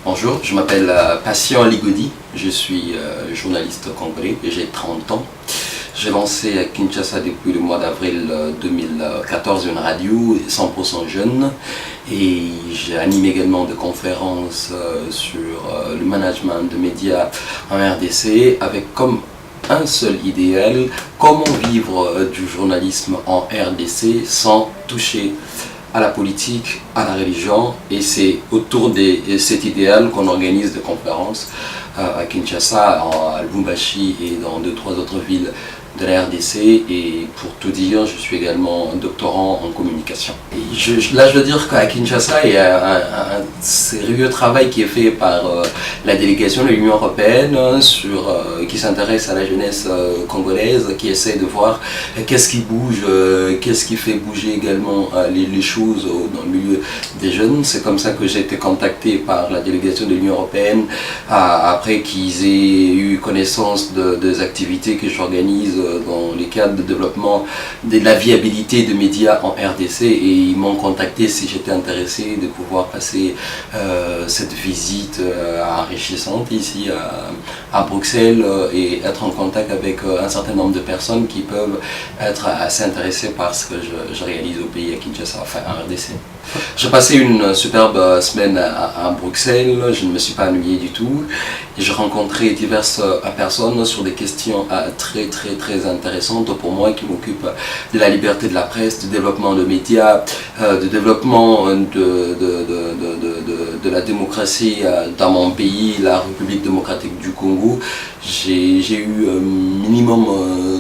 Bonjour, je m'appelle Patient Ligodi, je suis journaliste congolais et j'ai 30 ans. J'ai lancé à Kinshasa depuis le mois d'avril 2014 une radio 100% jeune et j'anime également des conférences sur le management de médias en RDC avec comme un seul idéal, comment vivre du journalisme en RDC sans toucher à la politique, à la religion, et c'est autour de cet idéal qu'on organise des conférences à Kinshasa, à Lubumbashi et dans 2-3 autres villes de la RDC. Et pour tout dire, je suis également doctorant en communication. Et je dois dire qu'à Kinshasa, il y a un sérieux travail qui est fait par la délégation de l'Union européenne qui s'intéresse à la jeunesse congolaise, qui essaie de voir qu'est-ce qui bouge, qu'est-ce qui fait bouger également les choses dans le milieu des jeunes. C'est comme ça que j'ai été contacté par la délégation de l'Union européenne après qu'ils aient eu connaissance des activités que j'organise dans les cadres de développement de la viabilité de médias en RDC, et ils m'ont contacté si j'étais intéressé de pouvoir passer cette visite enrichissante ici à Bruxelles et être en contact avec un certain nombre de personnes qui peuvent être assez intéressées par ce que je réalise au pays, à Kinshasa, enfin en RDC. J'ai passé une superbe semaine à Bruxelles, je ne me suis pas ennuyé du tout. J'ai rencontré diverses personnes sur des questions très intéressantes pour moi, qui m'occupent de la liberté de la presse, du développement de médias, du développement de la démocratie dans mon pays, la République démocratique du Congo. J'ai eu minimum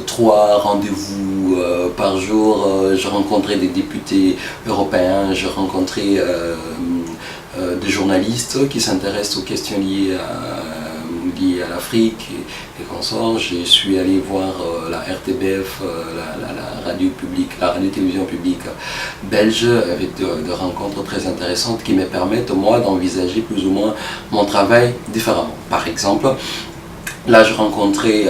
3 rendez-vous par jour. J'ai rencontré des députés européens, j'ai rencontré des journalistes qui s'intéressent aux questions liées à l'Afrique et consorts. Je suis allé voir la RTBF, la radio publique, la radio-télévision publique belge, avec des rencontres très intéressantes qui me permettent moi d'envisager plus ou moins mon travail différemment. Par exemple, là je rencontrais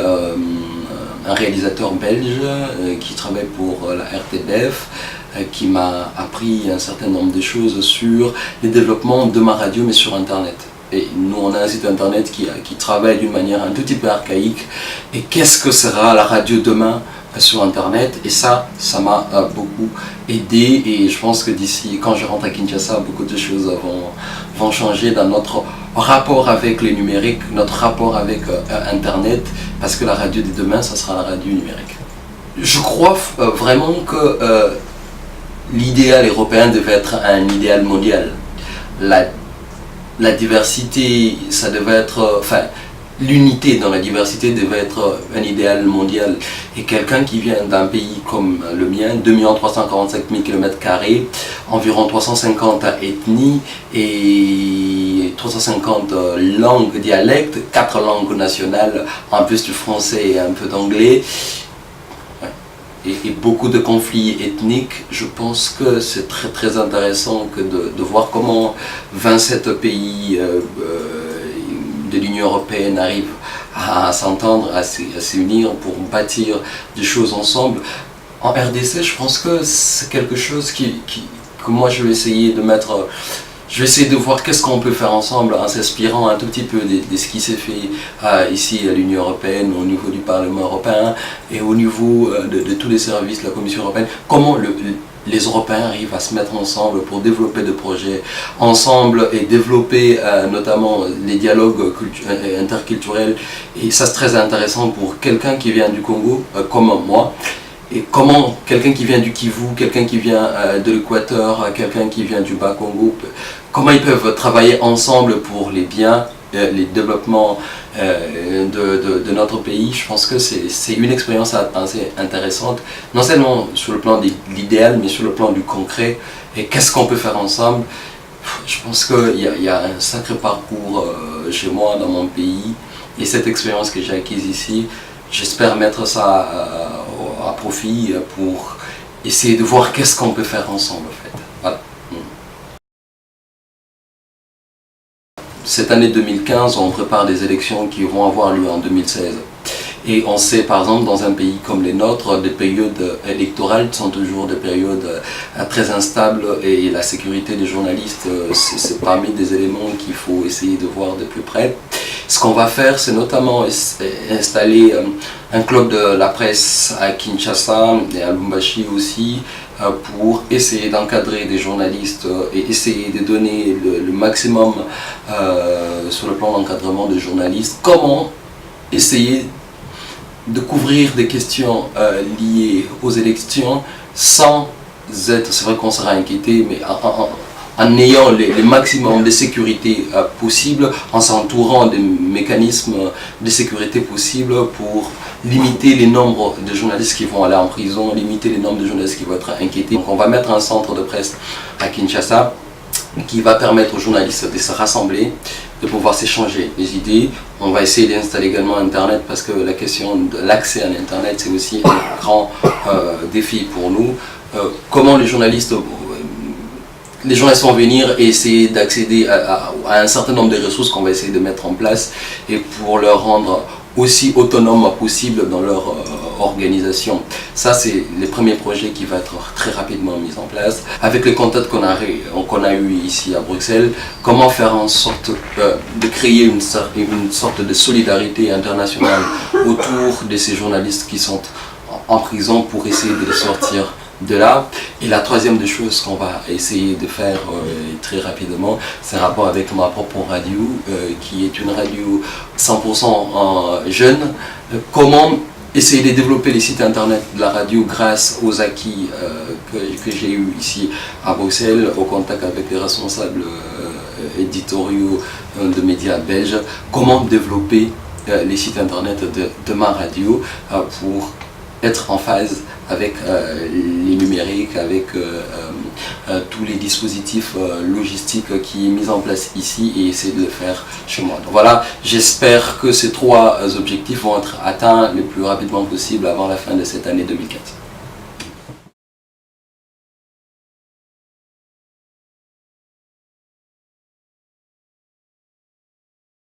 un réalisateur belge qui travaille pour la RTBF, qui m'a appris un certain nombre de choses sur le développement de ma radio, mais sur Internet. Et nous, on a un site Internet qui travaille d'une manière un tout petit peu archaïque. Et qu'est-ce que sera la radio demain sur Internet? Et ça m'a beaucoup aidé. Et je pense que d'ici, quand je rentre à Kinshasa, beaucoup de choses vont changer dans notre rapport avec le numérique, notre rapport avec Internet, parce que la radio de demain, ça sera la radio numérique. Je crois vraiment que l'idéal européen devait être un idéal mondial. La diversité, ça devait être, l'unité dans la diversité devait être un idéal mondial. Et quelqu'un qui vient d'un pays comme le mien, 2 345 000 km², environ 350 ethnies et 350 langues, dialectes, 4 langues nationales, en plus du français et un peu d'anglais, et beaucoup de conflits ethniques. Je pense que c'est très intéressant de voir comment 27 pays de l'Union européenne arrivent à s'entendre, à s'unir pour bâtir des choses ensemble. En RDC, je pense que c'est quelque chose que moi je vais essayer de mettre. Je vais essayer de voir qu'est-ce qu'on peut faire ensemble en s'inspirant un tout petit peu de ce qui s'est fait ici à l'Union européenne, au niveau du Parlement européen et au niveau de tous les services de la Commission européenne. Comment les Européens arrivent à se mettre ensemble pour développer des projets ensemble et développer notamment les dialogues interculturels. Et ça, c'est très intéressant pour quelqu'un qui vient du Congo comme moi. Et comment quelqu'un qui vient du Kivu, quelqu'un qui vient de l'Équateur, quelqu'un qui vient du Bas-Congo, comment ils peuvent travailler ensemble pour les biens, les développements de notre pays. Je pense que c'est une expérience assez intéressante, non seulement sur le plan de l'idéal, mais sur le plan du concret. Et qu'est-ce qu'on peut faire ensemble? Je pense qu'il y a un sacré parcours chez moi, dans mon pays, et cette expérience que j'ai acquise ici, j'espère mettre ça à profit pour essayer de voir qu'est-ce qu'on peut faire ensemble, en fait. Voilà. Cette année 2015, on prépare des élections qui vont avoir lieu en 2016. Et on sait par exemple dans un pays comme les nôtres, des périodes électorales sont toujours des périodes très instables et la sécurité des journalistes, c'est parmi des éléments qu'il faut essayer de voir de plus près. Ce qu'on va faire, c'est notamment installer un club de la presse à Kinshasa et à Lubumbashi aussi, pour essayer d'encadrer des journalistes et essayer de donner le maximum sur le plan d'encadrement des journalistes. Comment essayer de couvrir des questions liées aux élections sans être, c'est vrai qu'on sera inquiété, mais en ayant les maximums de sécurité possibles, en s'entourant des mécanismes de sécurité possibles pour limiter les nombres de journalistes qui vont aller en prison, limiter les nombres de journalistes qui vont être inquiétés. Donc on va mettre un centre de presse à Kinshasa qui va permettre aux journalistes de se rassembler, de pouvoir s'échanger des idées. On va essayer d'installer également Internet parce que la question de l'accès à l'Internet, c'est aussi un grand défi pour nous. Comment les journalistes vont venir et essayer d'accéder à un certain nombre de ressources qu'on va essayer de mettre en place et pour leur rendre aussi autonomes possible dans leur organisation. Ça, c'est les premiers projets qui vont être très rapidement mis en place. Avec les contacts qu'on a eu ici à Bruxelles, comment faire en sorte de créer une sorte de solidarité internationale autour de ces journalistes qui sont en prison pour essayer de les sortir de là. Et la troisième des choses qu'on va essayer de faire très rapidement, c'est un rapport avec ma propre radio, qui est une radio 100% jeune. Comment essayer de développer les sites internet de la radio grâce aux acquis que j'ai eu ici à Bruxelles, au contact avec les responsables éditoriaux de médias belges. Comment développer les sites internet de ma radio pour être en phase avec les numériques, avec tous les dispositifs logistiques qui est mis en place ici et essayer de le faire chez moi. Donc voilà, j'espère que ces trois objectifs vont être atteints le plus rapidement possible avant la fin de cette année 2004.